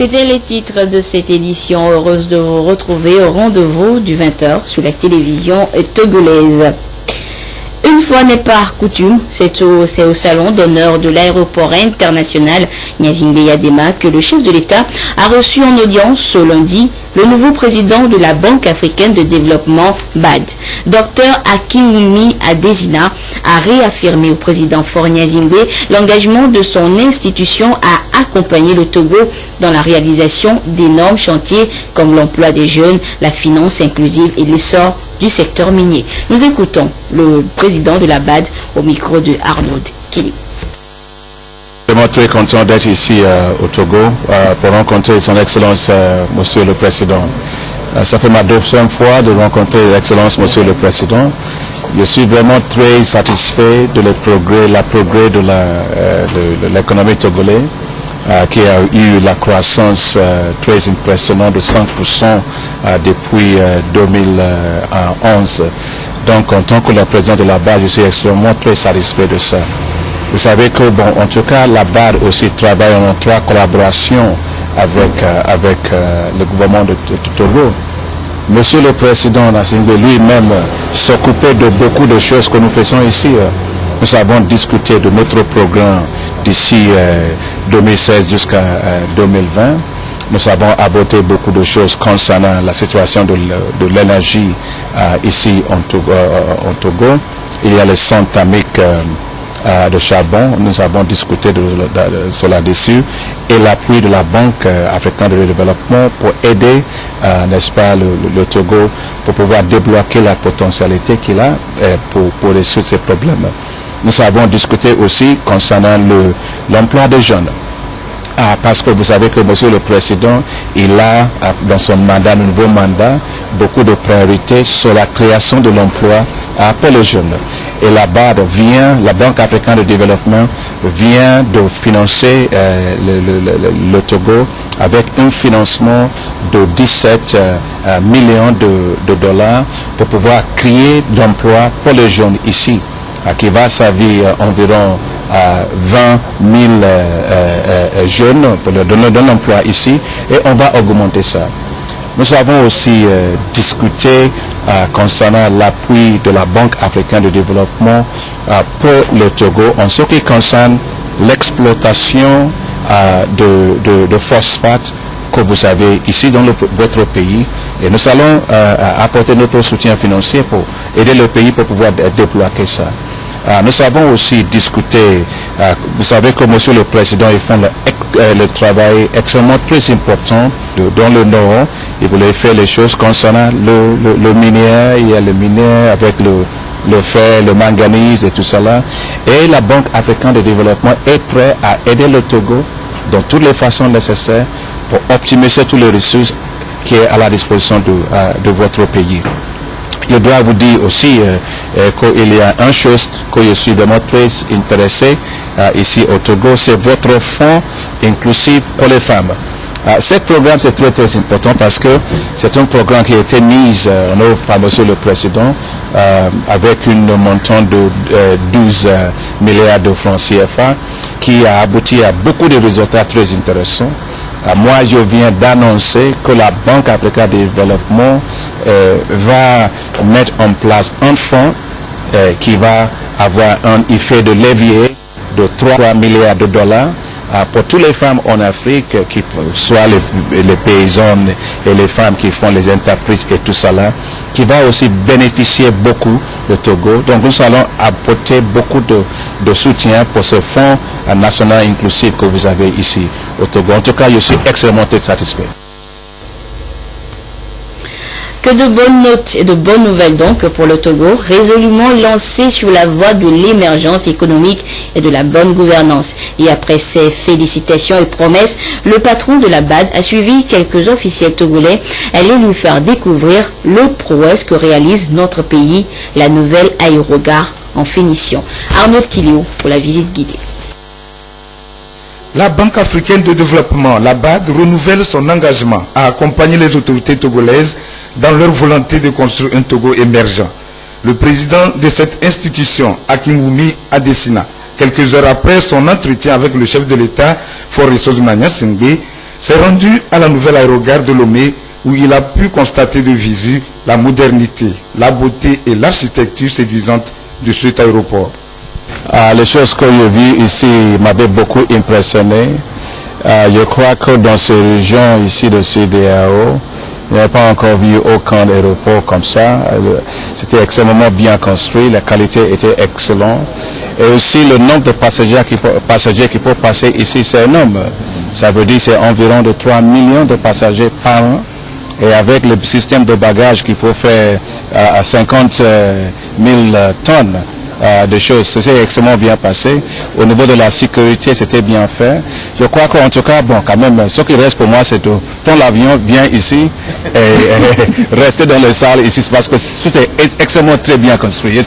C'était les titres de cette édition. Heureuse de vous retrouver au rendez-vous du 20h sur la télévision togolaise. Une fois n'est pas coutume, c'est au salon d'honneur de l'aéroport international Gnassingbé Yadema que le chef de l'État a reçu en audience ce lundi le nouveau président de la Banque africaine de développement BAD. Dr Akinwumi Adesina a réaffirmé au président Faure Gnassingbé l'engagement de son institution à accompagner le Togo dans la réalisation d'énormes chantiers comme l'emploi des jeunes, la finance inclusive et l'essor du secteur minier. Nous écoutons le président de la BAD au micro de Arnaud Kili. Je suis très content d'être ici au Togo pour rencontrer son Excellence Monsieur le Président. Ça fait ma deuxième fois de rencontrer l'Excellence Monsieur le Président. Je suis vraiment très satisfait de la progrès de l'économie togolaise qui a eu la croissance très impressionnante de 5% depuis 2011. Donc en tant que le président de la BAD, je suis extrêmement très satisfait de ça. Vous savez que, en tout cas, la BAD aussi travaille en étroite collaboration avec le gouvernement de Togo. Monsieur le Président Gnassingbé lui-même s'occupait de beaucoup de choses que nous faisons ici. Nous avons discuté de notre programme d'ici 2016 jusqu'à 2020. Nous avons abordé beaucoup de choses concernant la situation de l'énergie ici en Togo. Il y a le centre thermique de charbon. Nous avons discuté sur là-dessus et l'appui de la Banque africaine de développement pour aider, n'est-ce pas, le Togo pour pouvoir débloquer la potentialité qu'il a pour résoudre ces problèmes. Nous avons discuté aussi concernant l'emploi des jeunes. Parce que vous savez que Monsieur le Président, il a dans son mandat, le nouveau mandat, beaucoup de priorités sur la création de l'emploi pour les jeunes. Et la BAD la Banque africaine de développement, vient de financer le Togo avec un financement de 17 millions de dollars pour pouvoir créer d'emplois pour les jeunes ici, qui va servir environ 20 000 jeunes pour leur donner un emploi ici, et on va augmenter ça. Nous avons aussi discuté concernant l'appui de la Banque africaine de développement pour le Togo en ce qui concerne l'exploitation de phosphate que vous avez ici dans votre pays, et nous allons apporter notre soutien financier pour aider le pays pour pouvoir débloquer ça. Nous avons aussi discuté, vous savez que Monsieur le Président, ils font le travail extrêmement très important dans le Nord. Ils voulaient faire les choses concernant le minière. Il y a le minière avec le fer, le manganèse et tout cela. Et la Banque africaine de développement est prête à aider le Togo dans toutes les façons nécessaires pour optimiser tous les ressources qui est à la disposition de votre pays. Je dois vous dire aussi qu'il y a une chose que je suis vraiment très intéressé ici au Togo, c'est votre fonds inclusif pour les femmes. Ce programme c'est très très important parce que c'est un programme qui a été mis en œuvre par Monsieur le Président avec un montant de 12 milliards de francs CFA qui a abouti à beaucoup de résultats très intéressants. Moi, je viens d'annoncer que la Banque africaine de développement va mettre en place un fonds qui va avoir un effet de levier de 3 milliards de dollars pour toutes les femmes en Afrique, qui soient les paysannes et les femmes qui font les entreprises et tout ça là, qui va aussi bénéficier beaucoup de Togo. Donc nous allons apporter beaucoup de soutien pour ce fonds national inclusif que vous avez ici au Togo. En tout cas, je suis extrêmement satisfait. Que de bonnes notes et de bonnes nouvelles donc pour le Togo, résolument lancé sur la voie de l'émergence économique et de la bonne gouvernance. Et après ces félicitations et promesses, le patron de la BAD a suivi quelques officiels togolais, allés lui faire découvrir le prouesse que réalise notre pays, la nouvelle aérogare en finition. Arnaud Kiliou pour la visite guidée. La Banque africaine de développement, la BAD, renouvelle son engagement à accompagner les autorités togolaises dans leur volonté de construire un Togo émergent. Le président de cette institution, Akinwumi Adesina, quelques heures après son entretien avec le chef de l'État, Faure Gnassingbé, s'est rendu à la nouvelle aérogare de Lomé où il a pu constater de visu la modernité, la beauté et l'architecture séduisante de cet aéroport. Les choses que j'ai vues ici m'avaient beaucoup impressionné. Je crois que dans ces régions ici de CEDEAO, je n'ai pas encore vu aucun aéroport comme ça. C'était extrêmement bien construit, la qualité était excellente. Et aussi le nombre de passagers qui peuvent passer ici, c'est énorme. Ça veut dire que c'est environ de 3 millions de passagers par an. Et avec le système de bagages qu'il faut faire à 50 000 tonnes de choses, c'est extrêmement bien passé. Au niveau de la sécurité, c'était bien fait. Je crois qu'en tout cas, bon, quand même, ce qui reste pour moi, c'est de prendre l'avion, viens ici et rester dans les salles ici, parce que tout est extrêmement très bien construit.